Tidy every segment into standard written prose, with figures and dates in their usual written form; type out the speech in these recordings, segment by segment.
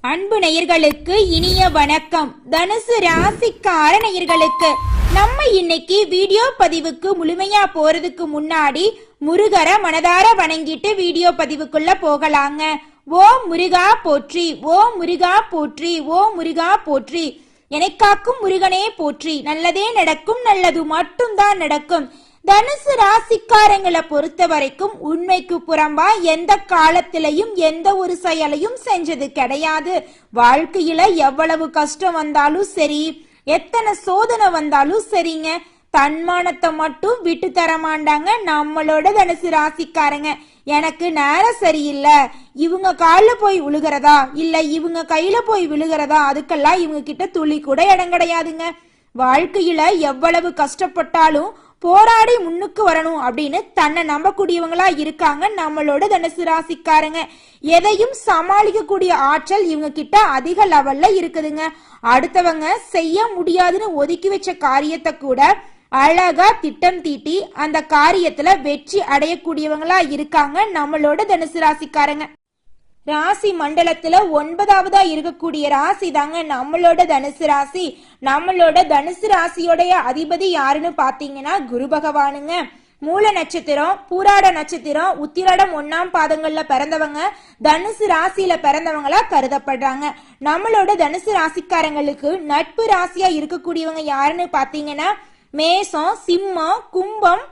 அன்பு நேயர்களுக்கு இனிய வணக்கம். தனுசு ராசிக்கார நேயர்களுக்கு நம்ம இன்னைக்கு வீடியோ பதிவுக்கு முழுமையா போறதுக்கு முன்னாடி முருகரை மனதார வணங்கிட்டு வீடியோ பதிவுக்குள்ள போகலாங்க. ஓ முருகா போற்றி, ஓ முருகா போற்றி, ஓ முருகா போற்றி. எனக்காக்கும் முருகனே போற்றி. நல்லதே நடக்கும், நல்லது மட்டும்தான் நடக்கும். தனுசு ராசிக்காரங்களை பொறுத்த வரைக்கும் உண்மைக்கு புறம்பா எந்த காலத்திலையும் எந்த ஒரு செயலையும் செஞ்சது கிடையாது. வாழ்க்கையில எவ்வளவு கஷ்டம் வந்தாலும் சரி, எத்தனை சோதனை வந்தாலும் சரிங்க, தன்மானத்தை மட்டும் விட்டு தர மாட்டாங்க நம்மளோட தனுசு ராசிக்காரங்க. எனக்கு நேரம் சரியில்லை, இவங்க காலில் போய் விழுகிறதா இல்ல இவங்க கையில போய் விழுகிறதா, அதுக்கெல்லாம் இவங்க கிட்ட துளி கூட இடம் கிடையாதுங்க. வாழ்க்கையில எவ்வளவு கஷ்டப்பட்டாலும் போராடி முன்னுக்கு வரணும் அப்படின்னு தன்னை நம்பக்கூடியவங்களா இருக்காங்க நம்மளோட தனுசு ராசிக்காரங்க. எதையும் சமாளிக்க கூடிய ஆற்றல் இவங்க கிட்ட அதிக லெவல்ல இருக்குதுங்க. அடுத்தவங்க செய்ய முடியாதுன்னு ஒதுக்கி வச்ச காரியத்தை கூட அழகா திட்டம் தீட்டி அந்த காரியத்துல வெற்றி அடையக்கூடியவங்களா இருக்காங்க நம்மளோட தனுசு ராசிக்காரங்க. ராசி மண்டலத்துல 9வதா இருக்கக்கூடிய ராசி தாங்க நம்மளோட தனுசு ராசி. நம்மளோட தனுசு ராசியோடைய அதிபதி யாருன்னு பாத்தீங்கன்னா குரு பகவானுங்க. மூல நட்சத்திரம், பூராட நட்சத்திரம், உத்திராடம் 1ஆம் பாதங்கள்ல பிறந்தவங்க தனுசு ராசியில பிறந்தவங்களா கருதப்படுறாங்க. நம்மளோட தனுசு ராசிக்காரங்களுக்கு நட்பு ராசியா இருக்கக்கூடியவங்க யாருன்னு பாத்தீங்கன்னா மேசம், சிம்மம், கும்பம்,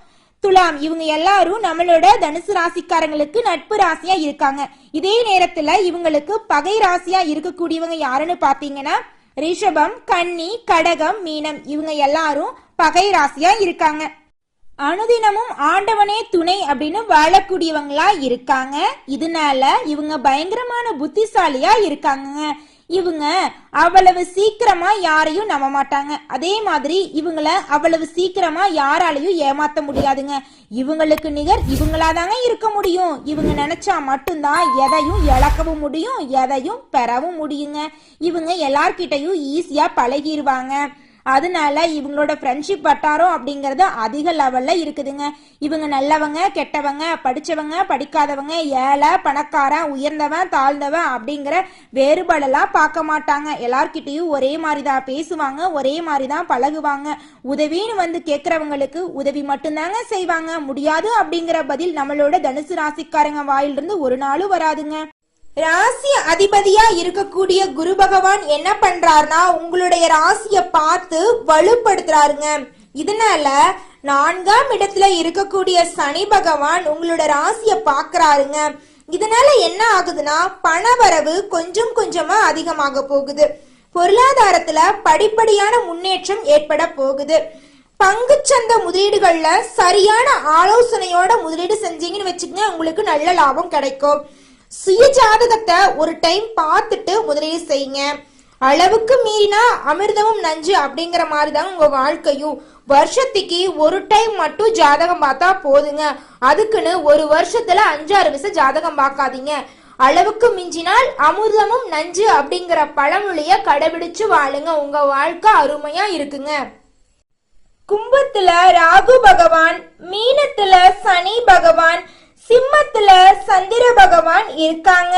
துலாம். இவங்க எல்லாரும் நம்மளோட தனுசு ராசிக்காரங்களுக்கு நட்பு ராசியா இருக்காங்க. இதே நேரத்துல இவங்களுக்கு பகை ராசியா இருக்கக்கூடியவங்க யாருன்னு பாத்தீங்கன்னா ரிஷபம், கன்னி, கடகம், மீனம். இவங்க எல்லாரும் பகை ராசியா இருக்காங்க. அனுதினமும் ஆண்டவனே துணை அப்படின்னு வாழக்கூடியவங்களா இருக்காங்க. இதனால இவங்க பயங்கரமான புத்திசாலியா இருக்காங்க. இவங்க அவ்வளவு சீக்கிரமா யாரையும் நம்ப மாட்டாங்க. அதே மாதிரி இவங்கள அவ்வளவு சீக்கிரமா யாராலையும் ஏமாத்த முடியாதுங்க. இவங்களுக்கு நிகர் இவங்களாதாங்க இருக்க முடியும். இவங்க நினைச்சா மட்டும்தான் எதையும் இழக்கவும் முடியும், எதையும் பெறவும் முடியுங்க. இவங்க எல்லார்கிட்டையும் ஈஸியா பழகிடுவாங்க. அதனால இவங்களோட ஃப்ரெண்ட்ஷிப் வட்டாரம் அப்படிங்கறது அதிக லெவல்ல இருக்குதுங்க. இவங்க நல்லவங்க, கெட்டவங்க, படிச்சவங்க, படிக்காதவங்க, ஏழை, பணக்காரன், உயர்ந்தவன், தாழ்ந்தவன் அப்படிங்கிற வேறுபாடெல்லாம் பார்க்க மாட்டாங்க. எல்லார்கிட்டையும் ஒரே மாதிரிதான் பேசுவாங்க, ஒரே மாதிரிதான் பழகுவாங்க. உதவின்னு வந்து கேட்கறவங்களுக்கு உதவி மட்டும்தாங்க செய்வாங்க. முடியாது அப்படிங்கிற பதில் நம்மளோட தனுசு ராசிக்காரங்க வாயிலிருந்து ஒரு நாளும் வராதுங்க. ராசி அதிபதியா இருக்கக்கூடிய குரு பகவான் என்ன பண்றாருன்னா உங்களுடைய ராசிய பார்த்து வலுப்படுத்துறாருங்க. இதனால 4ஆம் இடத்துல இருக்கக்கூடிய சனி பகவான் உங்களோட ராசிய பாக்குறாருங்க. இதனால என்ன ஆகுதுன்னா பணவரவு கொஞ்சம் கொஞ்சமா அதிகமாக போகுது. பொருளாதாரத்துல படிப்படியான முன்னேற்றம் ஏற்பட போகுது. பங்குச்சந்த முதலீடுகள்ல சரியான ஆலோசனையோட முதலீடு செஞ்சீங்கன்னு வச்சுக்கோங்க, உங்களுக்கு நல்ல லாபம் கிடைக்கும். சுய ஜாதகத்தை ஒரு டைம் பார்த்துட்டு முதலீடு செய்யுங்க. அளவுக்கு மீறினா அமிர்தமும் நஞ்சு அப்படிங்கிற மாதிரி தான் உங்க வாழ்க்கையும். வருஷத்துக்கு ஒரு டைம் மட்டும் ஜாதகம் பார்த்தா போதுங்க. அதுக்குன்னு ஒரு வருஷத்துல 5-6 விஷயம் ஜாதகம் பார்க்காதீங்க. அளவுக்கு மிஞ்சினால் அமிர்தமும் நஞ்சு அப்படிங்கிற பழமொழிய கடைபிடிச்சு வாழுங்க. உங்க வாழ்க்கை அருமையா இருக்குங்க. கும்பத்துல ராகு பகவான், மீனத்துல சனி பகவான், சிம்மத்துல சந்திர பகவான் இருக்காங்க.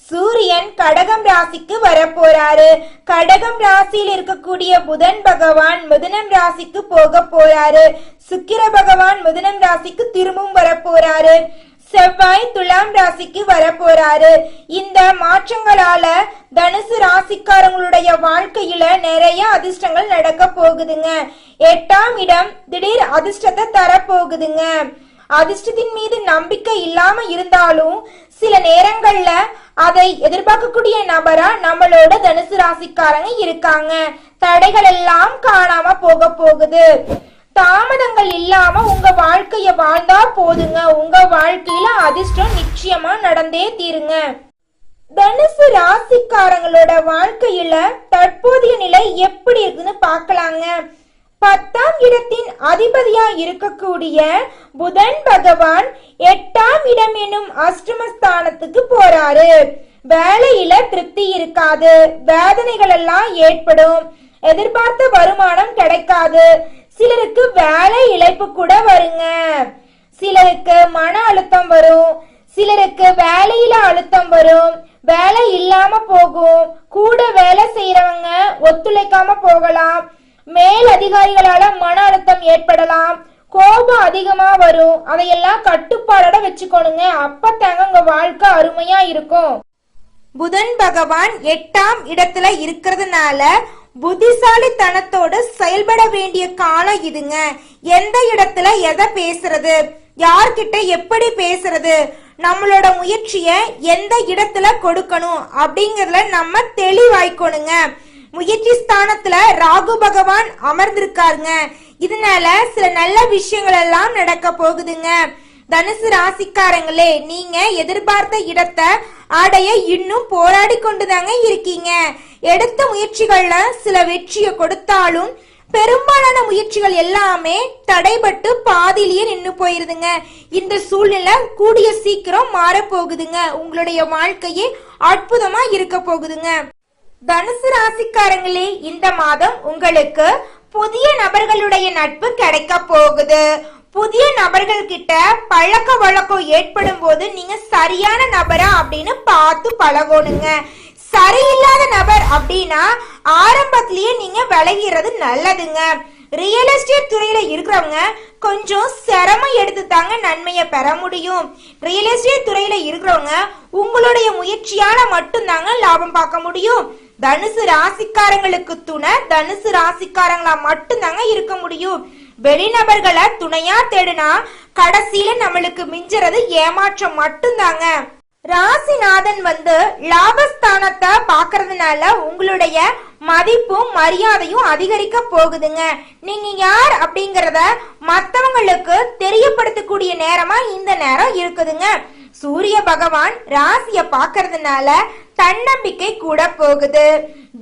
சூரியன் கடகம் ராசிக்கு வரப்போறாரு. கடகம் ராசியில் இருக்கக்கூடிய புதன் பகவான் மிதுனம் ராசிக்கு போக போறாரு. சுக்கிர பகவான் மிதுனம் ராசிக்கு திரும்பவும் வரப்போறாரு. செவ்வாய் துலாம் ராசிக்கு வரப்போறாரு. இந்த மாற்றங்களால தனுசு ராசிக்காரங்களுடைய வாழ்க்கையில நிறைய அதிர்ஷ்டங்கள் நடக்க போகுதுங்க. 8ஆம் இடம் திடீர் அதிர்ஷ்டத்தை தரப்போகுதுங்க. அதிர்ஷ்டத்தின் மீது நம்பிக்கை இல்லாம இருந்தாலும் சில நேரங்கள்ல அதை எதிர்பார்க்கக்கூடிய நபரா நம்மளோட தனுசு ராசிக்காரங்க இருக்காங்க. தடைகள் எல்லாம் காணாம போக போகுது. தாமதங்கள் இல்லாம உங்க வாழ்க்கைய வாழ்ந்தா போதுங்க. உங்க வாழ்க்கையில அதிர்ஷ்டம் நிச்சயமா நடந்தே தீருங்க. தனுசு ராசிக்காரங்களோட வாழ்க்கையில தற்போதைய நிலை எப்படி இருக்குன்னு பார்க்கலாங்க. 10ஆம் இடத்தின் அதிபதியா இருக்கக்கூடிய புதன் பகவான் 8ஆம் இடம் எனும் அஷ்டமஸ்தானத்துக்கு போறாரு. வேலையில திருப்தி இருக்காது, வேதனைகள் எல்லாம் ஏற்படும், எதிர்பார்த்த வருமானம் கிடைக்காது. சிலருக்கு வேலை இழப்பு கூட வருங்க. சிலருக்கு மன அழுத்தம் வரும், சிலருக்கு வேலையில அழுத்தம் வரும், வேலை இல்லாம போகும். கூட வேலை செய்யறவங்க ஒத்துழைக்காம போகலாம். மேல் அதிகாரிகளால மன அழுத்தம் ஏற்படலாம். கோபம் அதிகமா வரும். அதையெல்லாம் கட்டுப்பாடோட வச்சுக்கோணுங்க. அப்பத்தாங்க உங்க வாழ்க்கை அருமையா இருக்கும். புதன் பகவான் 8ஆம் இடத்துல இருக்கிறதுனால புத்திசாலித்தனத்தோடு செயல்பட வேண்டிய காலம் இதுங்க. எந்த இடத்துல எதை பேசுறது, யார்கிட்ட எப்படி பேசுறது, நம்மளோட முயற்சிய எந்த இடத்துல கொடுக்கணும் அப்படிங்கறதுல நம்ம தெளிவாய்க்கணுங்க. முயற்சி ஸ்தானத்துல ராகு பகவான் அமர்ந்திருக்காருங்க. இதனால சில நல்ல விஷயங்கள் எல்லாம் நடக்க போகுதுங்க. தனுசு ராசிக்காரங்களே, நீங்க எதிர்பார்த்த இடத்தை அடைய இன்னும் போராடி கொண்டுதாங்க இருக்கீங்க. எடுத்த முயற்சிகள்ல சில வெற்றியை கொடுத்தாலும் பெரும்பாலான முயற்சிகள் எல்லாமே தடைபட்டு பாதியிலேயே நின்று போயிருதுங்க. இந்த சூழ்நிலை கூடிய சீக்கிரம் மாற போகுதுங்க. உங்களுடைய வாழ்க்கையே அற்புதமா இருக்க போகுதுங்க. தனுசு ராசிக்காரங்களே, இந்த மாதம் உங்களுக்கு புதிய நபர்களுடைய நட்பு கிடைக்க போகுது. புதிய நபர்கள் கிட்ட பழக்க வழக்கம் ஏற்படும் போது நீங்க சரியான நபரா அப்படின்னு பார்த்து பழகணுங்க. சரியில்லாத நபர் அப்படின்னா ஆரம்பத்திலேயே நீங்க விலகிறது நல்லதுங்க. ரியல் எஸ்டேட் துறையில இருக்கிறவங்க கொஞ்சம் சிரமம் எடுத்து தாங்க நன்மையை பெற முடியும். ரியல் எஸ்டேட் துறையில இருக்கிறவங்க உங்களுடைய முயற்சியால மட்டும்தாங்க லாபம் பார்க்க முடியும். தனுசு ராசிக்காரங்களுக்கு துணை தனுசு ராசிக்காரங்களா மட்டும்தாங்க இருக்க முடியும். வெளிநபர்களை துணையா தேடுனா கடைசியில நம்மளுக்கு மிஞ்சறது ஏமாற்றம் மட்டும்தாங்க. ராசிநாதன் லாபஸ்தானத்தை பாக்குறதுனால உங்களுடைய மதிப்பும் மரியாதையும் அதிகரிக்க போகுதுங்க. நீங்க யார் அப்படிங்கறத மத்தவங்களுக்கு தெரியப்படுத்தக்கூடிய நேரமா இந்த நேரம் இருக்குதுங்க. சூரிய பகவான் ராசிய பாக்குறதுனால தன்னம்பிக்கை கூட போகுது.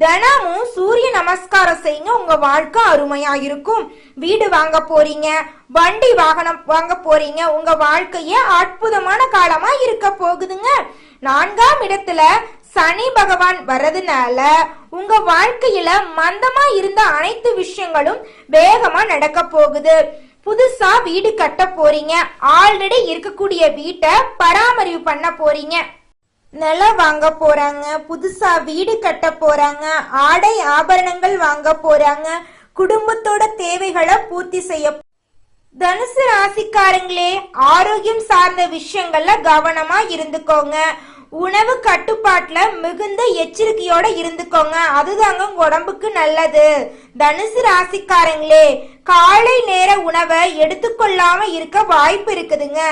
தினமும் சூரிய நமஸ்காரம் செய்யுங்க. உங்க வாழ்க்கை அருமையா இருக்கும். வீடு வாங்க போறீங்க, வண்டி வாகனம் வாங்க போறீங்க. உங்க வாழ்க்கைய அற்புதமான காலமா இருக்க போகுதுங்க. 4ஆம் இடத்துல சனி பகவான் வர்றதுனால உங்க வாழ்க்கையில மந்தமா இருந்த அனைத்து விஷயங்களும் வேகமா நடக்க போகுது. புதுசா வீடு கட்ட போறீங்க. ஆல்ரெடி இருக்கக்கூடிய வீட்டை பராமரிப்பு பண்ண போறீங்க. நிலம் வாங்க போறாங்க, புதுசா வீடு கட்ட போறாங்க, ஆடை ஆபரணங்கள் வாங்க போறாங்க, குடும்பத்தோட தேவைகளை பூர்த்தி செய்ய. தனுசு ராசிக்காரங்களே, ஆரோக்கியம் சார்ந்த விஷயங்கள்ல கவனமா இருந்துக்கோங்க. உணவு கட்டுப்பாட்டுல மிகுந்த எச்சரிக்கையோட இருந்துக்கோங்க. அதுதாங்க உங்க உடம்புக்கு நல்லது. தனுசு ராசிக்காரங்களே, காலை நேர உணவை எடுத்துக்கொள்ளாம இருக்க வாய்ப்பு இருக்குதுங்க.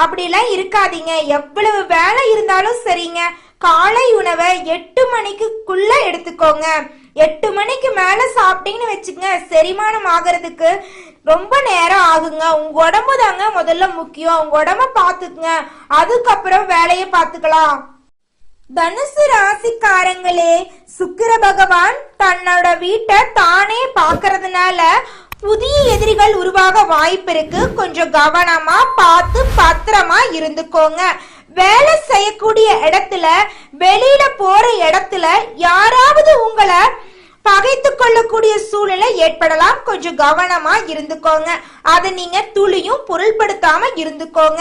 அப்படிலாம் இருக்காதீங்க. எவ்வளவு வேலை இருந்தாலும் சரிங்க, காலை உணவை 8 மணிக்குள்ள எடுத்துக்கோங்க. 8 மணிக்கு மேல சாப்பிட்டீங்கன்னு வச்சுக்கங்க, செரிமானம் ஆகிறதுக்கு ரொம்ப நேரம் ஆகுங்க. உங்க உடம்பு தாங்க முதல்ல முக்கியம். உங்க உடம்ப பாத்துக்குங்க, அதுக்கப்புறம் வேலையை பார்த்துக்கலாம். தனுசு ராசிக்காரங்களே, சுக்கிர பகவான் தன்னோட வீட்டை தானே பாக்குறதுனால புதிய எதிரிகள் உருவாக வாய்ப்பு இருக்கு. கொஞ்சம் கவனமா பார்த்து பத்திரமா இருந்துக்கோங்க. வேலை செய்யக்கூடிய இடத்துல, வெளியில போற இடத்துல யாராவது உங்களை பகைத்து கொள்ளக்கூடிய சூழ்நிலை ஏற்படலாம். கொஞ்சம் கவனமா இருந்துக்கோங்க. அதை நீங்க துளியும் பொருள்படுத்தாம இருந்துக்கோங்க.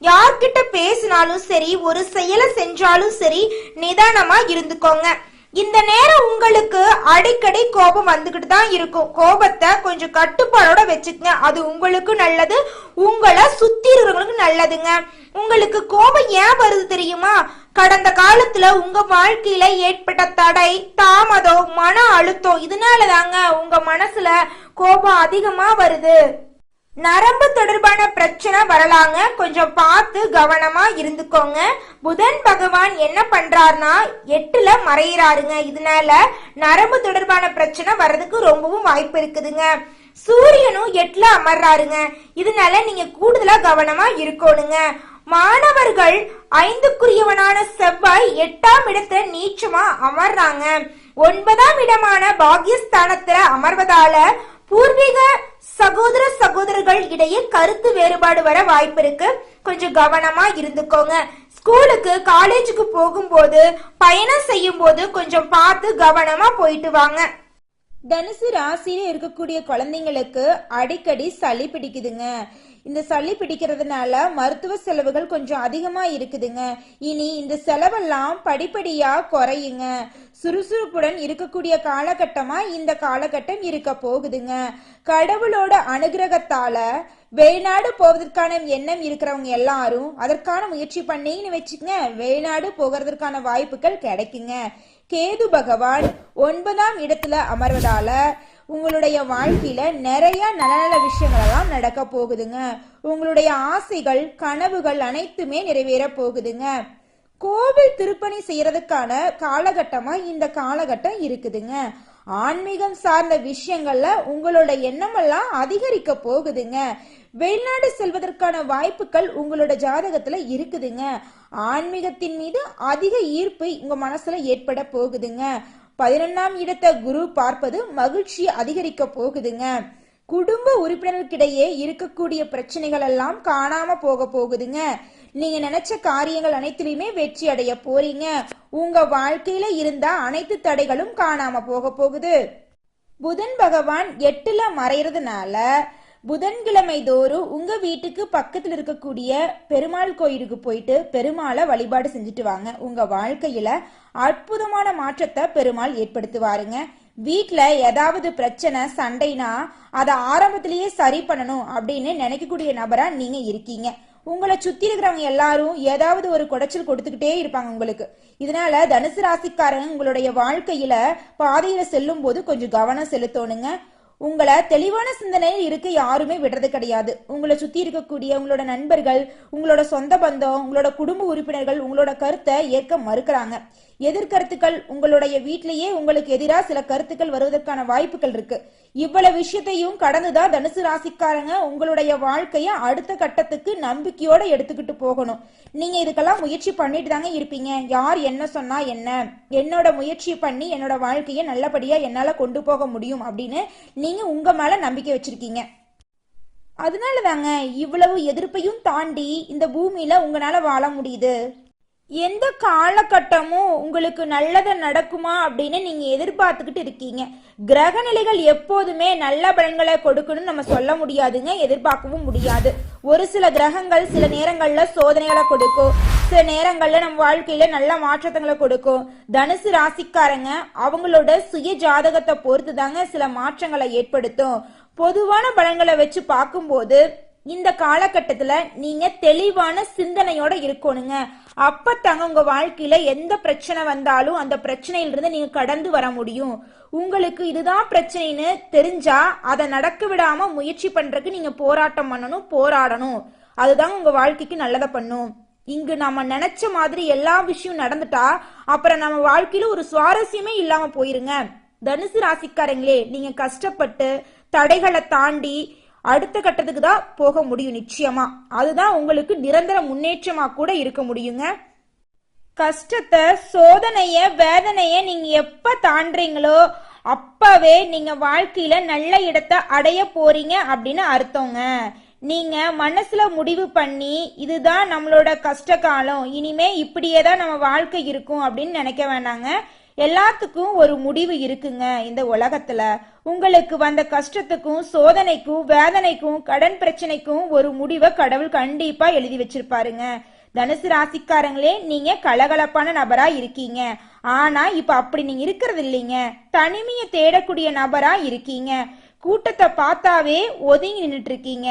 யார்கிட்ட பேசினாலும் சரி, ஒரு செயலை செஞ்சாலும் சரி, நிதானமா இருந்துக்கோங்க. இந்த நேரம் உங்களுக்கு அடிக்கடி கோபம் வந்துகிட்டு தான் இருக்கும். கோபத்தை கொஞ்சம் கட்டுப்பாடோட வச்சுக்கங்க. அது உங்களுக்கு நல்லது, உங்களை சுத்தி இருக்கிறவங்களுக்கு நல்லதுங்க. உங்களுக்கு கோபம் ஏன் வருது தெரியுமா? கடந்த காலத்துல உங்க வாழ்க்கையில ஏற்பட்ட தடை, தாமதம், மன அழுத்தம், இதனாலதாங்க உங்க மனசுல கோபம் அதிகமா வருது. நரம்பு தொடர்பான பிரச்சனை வரலாங்க. கொஞ்சம் பார்த்து கவனமா இருந்துக்கோங்க. புதன் பகவான் என்ன பண்றாருன்னா 8ல மறையிறாருங்க. இதனால நரம்பு தொடர்பான பிரச்சனை வர்றதுக்கு ரொம்பவும் வாய்ப்பு இருக்குதுங்க. சூரியனும் 8ல அமர்றாருங்க. இதனால நீங்க கூடுதலா கவனமா இருக்கணுங்க. மாணவர்கள் 5க்குரியவனான செவ்வாய் 8ஆம் இடத்துல நீச்சமா அமர்றாங்க. 9ஆம் இடமான பாக்யஸ்தானத்துல அமர்வதால பூர்வீக சகோதர சகோதரர்கள் இடையே கருத்து வேறுபாடு வர வாய்ப்பு இருக்கு. கொஞ்சம் கவனமா இருந்துக்கோங்க. ஸ்கூலுக்கு காலேஜுக்கு போகும்போது, பயணம் செய்யும் போது கொஞ்சம் பார்த்து கவனமா போயிட்டு வாங்க. தனுசு ராசியில இருக்கக்கூடிய குழந்தைங்களுக்கு அடிக்கடி சளி பிடிக்குதுங்க. இந்த சளி பிடிக்கிறதுனால மருத்துவ செலவுகள் கொஞ்சம் அதிகமா இருக்குதுங்க. இனி இந்த செலவெல்லாம் படிப்படியா குறையுங்க. சுறுசுறுப்புடன் இருக்கக்கூடிய காலகட்டமா இந்த காலகட்டம் இருக்க போகுதுங்க. கடவுளோட அனுகிரகத்தால வெளிநாடு போவதற்கான எண்ணம் இருக்கிறவங்க எல்லாரும் அதற்கான முயற்சி பண்ணீங்கன்னு வச்சுக்கங்க, வெளிநாடு போகிறதுக்கான வாய்ப்புகள் கிடைக்குங்க. கேது பகவான் 9ஆம் இடத்துல அமர்வதால உங்களுடைய வாழ்க்கையில நிறைய நல்ல நல்ல விஷயங்கள் எல்லாம் நடக்க போகுதுங்க. உங்களுடைய ஆசைகள் கனவுகள் அனைத்துமே நிறைவேற போகுதுங்க. கோவில் திருப்பணி செய்யறதுக்கான காலகட்டமா இந்த காலகட்டம் இருக்குதுங்க. ஆன்மீகம் சார்ந்த விஷயங்கள்ல உங்களோட எண்ணமெல்லாம் அதிகரிக்க போகுதுங்க. வெளிநாடு செல்வதற்கான வாய்ப்புகள் உங்களோட ஜாதகத்துல இருக்குதுங்க. ஆன்மீகத்தின் மீது அதிக ஈர்ப்பு உங்க மனசுல ஏற்பட போகுதுங்க. 11ஆம் இடத்தை குரு பார்ப்பது மகிழ்ச்சி அதிகரிக்க போகுதுங்க. குடும்ப உறுப்பினர்களுக்கிடையே இருக்கக்கூடிய பிரச்சனைகள் எல்லாம் காணாம போக போகுதுங்க. நீங்க நினைச்ச காரியங்கள் அனைத்திலுமே வெற்றி அடைய போறீங்க. உங்க வாழ்க்கையில இருந்த அனைத்து தடைகளும் காணாம போக போகுது. புதன் பகவான் 8ல மறைறதுனால புதன்கிழமை தோறும் உங்க வீட்டுக்கு பக்கத்துல இருக்கக்கூடிய பெருமாள் கோயிலுக்கு போயிட்டு பெருமாளை வழிபாடு செஞ்சுட்டு வாங்க. உங்க வாழ்க்கையில அற்புதமான மாற்றத்தை பெருமாள் ஏற்படுத்துவாருங்க. வீட்டுல ஏதாவது பிரச்சனை சண்டைனா அதை ஆரம்பத்திலேயே சரி பண்ணணும் அப்படின்னு நினைக்கக்கூடிய நபரா நீங்க இருக்கீங்க. உங்களை சுத்தி இருக்கிறவங்க எல்லாரும் ஏதாவது ஒரு குடைச்சல் கொடுத்துக்கிட்டே இருப்பாங்க உங்களுக்கு. இதனால தனுசு ராசிக்காரங்க உங்களுடைய வாழ்க்கையில பாதையில செல்லும் போது கொஞ்சம் கவனம் செலுத்தணுங்க. உங்களை தெளிவான சிந்தனையில் இருக்க யாருமே விடுறது கிடையாது. உங்களை சுத்தி இருக்கக்கூடிய உங்களோட நண்பர்கள், உங்களோட சொந்த பந்தம், உங்களோட குடும்ப உறுப்பினர்கள் உங்களோட கருத்தை ஏற்க மறுக்கிறாங்க. எதிர்கருத்துக்கள் உங்களுடைய வீட்டிலேயே உங்களுக்கு எதிராக சில கருத்துக்கள் வருவதற்கான வாய்ப்புகள் இருக்கு. இவ்வளவு விஷயத்தையும் கடந்துதான் தனுசு ராசிக்காரங்க உங்களுடைய வாழ்க்கைய அடுத்த கட்டத்துக்கு நம்பிக்கையோட எடுத்துக்கிட்டு போகணும். நீங்க இதுக்கெல்லாம் முயற்சி பண்ணிட்டு தாங்க இருப்பீங்க. யார் என்ன சொன்னா என்ன, என்னோட முயற்சி பண்ணி என்னோட வாழ்க்கைய நல்லபடியா என்னால கொண்டு போக முடியும் அப்படின்னு நீங்க உங்க மேல நம்பிக்கை வச்சிருக்கீங்க. அதனாலதாங்க இவ்வளவு எதிர்ப்பையும் தாண்டி இந்த பூமியில உங்களால வாழ முடியுது. எந்த காலகட்டமும் உங்களுக்கு நல்லதை நடக்குமா அப்படின்னு நீங்க எதிர்பார்த்துக்கிட்டு இருக்கீங்க. கிரக நிலைகள் எப்போதுமே நல்ல பலன்களை கொடுக்கணும்னு நம்ம சொல்ல முடியாதுங்க, எதிர்பார்க்கவும் முடியாது. ஒரு சில கிரகங்கள் சில நேரங்கள்ல சோதனைகளை கொடுக்கும், சில நேரங்கள்ல நம்ம வாழ்க்கையில நல்ல மாற்றங்களை கொடுக்கும். தனுசு ராசிக்காரங்க அவங்களோட சுய ஜாதகத்தை பொறுத்து தாங்க சில மாற்றங்களை ஏற்படுத்தும். பொதுவான பலன்களை வச்சு பார்க்கும்போது இந்த காலகட்டத்துல நீங்க தெளிவான சிந்தனையோட இருக்கணுங்க. அப்பத்தாங்க உங்க வாழ்க்கையில எந்த பிரச்சனை வந்தாலும் அந்த பிரச்சனையிலிருந்து நீங்க கடந்து வர முடியும். உங்களுக்கு இதுதான் பிரச்சனைன்னு தெரிஞ்சா அதை நடக்க விடாம முயற்சி பண்றதுக்கு நீங்க போராட்டம் பண்ணணும், போராடணும். அதுதாங்க உங்க வாழ்க்கைக்கு நல்லதை பண்ணும். இங்கு நம்ம நினைச்ச மாதிரி எல்லா விஷயம் நடந்துட்டா அப்புறம் நம்ம வாழ்க்கையில ஒரு சுவாரஸ்யமே இல்லாம போயிருங்க. தனுசு ராசிக்காரங்களே, நீங்க கஷ்டப்பட்டு தடைகளை தாண்டி அடுத்த கட்டத்துக்கு தான் போக முடியும் நிச்சயமா. அதுதான் உங்களுக்கு நிரந்தர முன்னேற்றமா கூட இருக்க முடியுங்க. கஷ்டத்தை, சோதனைய, வேதனைய நீங்க எப்ப தாண்டீங்களோ அப்பவே நீங்க வாழ்க்கையில நல்ல இடத்தை அடைய போறீங்க அப்படின்னு அர்த்தங்க. நீங்க மனசுல முடிவு பண்ணி இதுதான் நம்மளோட கஷ்ட காலம், இனிமே இப்படியே தான் நம்ம வாழ்க்கை இருக்கும் அப்படின்னு நினைக்க வேண்டாங்க. எல்லாத்துக்கும் ஒரு முடிவு இருக்குங்க இந்த உலகத்துல. உங்களுக்கு வந்த கஷ்டத்துக்கும் சோதனைக்கும் வேதனைக்கும் கடன் பிரச்சனைக்கும் ஒரு முடிவை கடவுள் கண்டிப்பா எழுதி வச்சிருப்பாருங்க. தனுசு ராசிக்காரங்களே, நீங்க கலகலப்பான நபரா இருக்கீங்க. ஆனா இப்ப அப்படி நீங்க இருக்கிறது இல்லைங்க. தனிமையை தேடக்கூடிய நபரா இருக்கீங்க. கூட்டத்தை பார்த்தாவே ஒதுங்கி நின்றுட்டு இருக்கீங்க.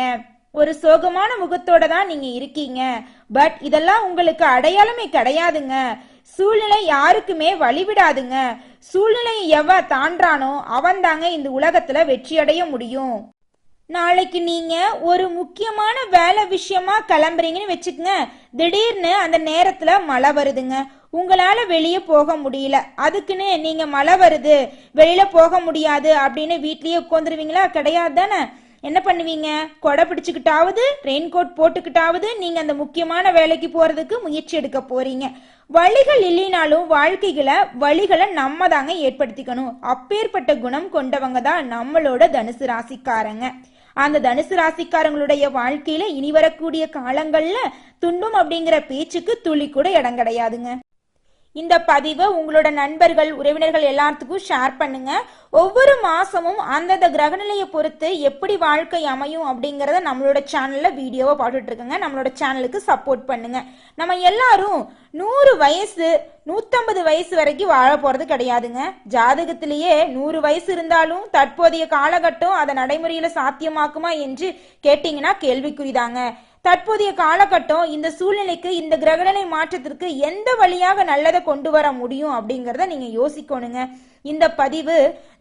ஒரு சோகமான முகத்தோட தான் நீங்க இருக்கீங்க. பட் இதெல்லாம் உங்களுக்கு அடையாளமே கிடையாதுங்க. சூழ்நிலை யாருக்குமே வழிவிடாதுங்க. சூழ்நிலையை எவ தாண்டானோ அவன் தாங்க இந்த உலகத்துல வெற்றி அடைய முடியும். நாளைக்கு நீங்க ஒரு முக்கியமான வேலை விஷயமா கிளம்புறீங்கன்னு வச்சுக்கங்க. திடீர்னு அந்த நேரத்துல மழை வருதுங்க. உங்களால வெளியே போக முடியல. அதுக்குன்னு நீங்க மழை வருது வெளியில போக முடியாது அப்படின்னு வீட்லயே உட்காந்துருவீங்களா? கிடையாது தானே. என்ன பண்ணுவீங்க? கொடை பிடிச்சுக்கிட்டாவது ரெயின்கோட் போட்டுக்கிட்டாவது நீங்க அந்த முக்கியமான வேலைக்கு போறதுக்கு முயற்சி எடுக்க போறீங்க. வழிகள் இல்லைனாலும் வழிகளை நம்ம தாங்க ஏற்படுத்திக்கணும். அப்பேற்பட்ட குணம் கொண்டவங்க தான் நம்மளோட தனுசு ராசிக்காரங்க. அந்த தனுசு ராசிக்காரங்களுடைய வாழ்க்கையில இனி வரக்கூடிய காலங்கள்ல துன்பம் அப்படிங்கிற பேச்சுக்கு துளி கூட இடம் கிடையாதுங்க. இந்த பதிவை உங்களோட நண்பர்கள் உறவினர்கள் எல்லாத்துக்கும் ஷேர் பண்ணுங்க. ஒவ்வொரு மாசமும் அந்தந்த கிரகநிலையை பொறுத்து எப்படி வாழ்க்கை அமையும் அப்படிங்கறத நம்மளோட சேனல்ல வீடியோவை பார்த்துட்டு இருக்கங்க. நம்மளோட சேனலுக்கு சப்போர்ட் பண்ணுங்க. நம்ம எல்லாரும் 100 வயசு 150 வயசு வரைக்கும் வாழ போறது கிடையாதுங்க. ஜாதகத்திலேயே 100 வயசு இருந்தாலும் தற்போதைய காலகட்டம் அதை நடைமுறையில சாத்தியமாக்குமா என்று கேட்டீங்கன்னா கேள்விக்குறிதாங்க. தற்போதைய காலகட்டம் இந்த சூழ்நிலைக்கு இந்த கிரகநிலை மாற்றத்திற்கு எந்த வழியாக நல்லதை கொண்டு வர முடியும் அப்படிங்கறத நீங்க யோசிக்கணுங்க. இந்த பதிவு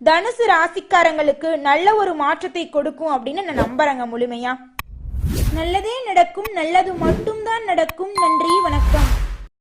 தனுசு ராசிக்காரங்களுக்கு நல்ல ஒரு மாற்றத்தை கொடுக்கும் அப்படின்னு நான் நம்புறேங்க முழுமையா. நல்லதே நடக்கும், நல்லது மட்டும்தான் நடக்கும். நன்றி, வணக்கம்.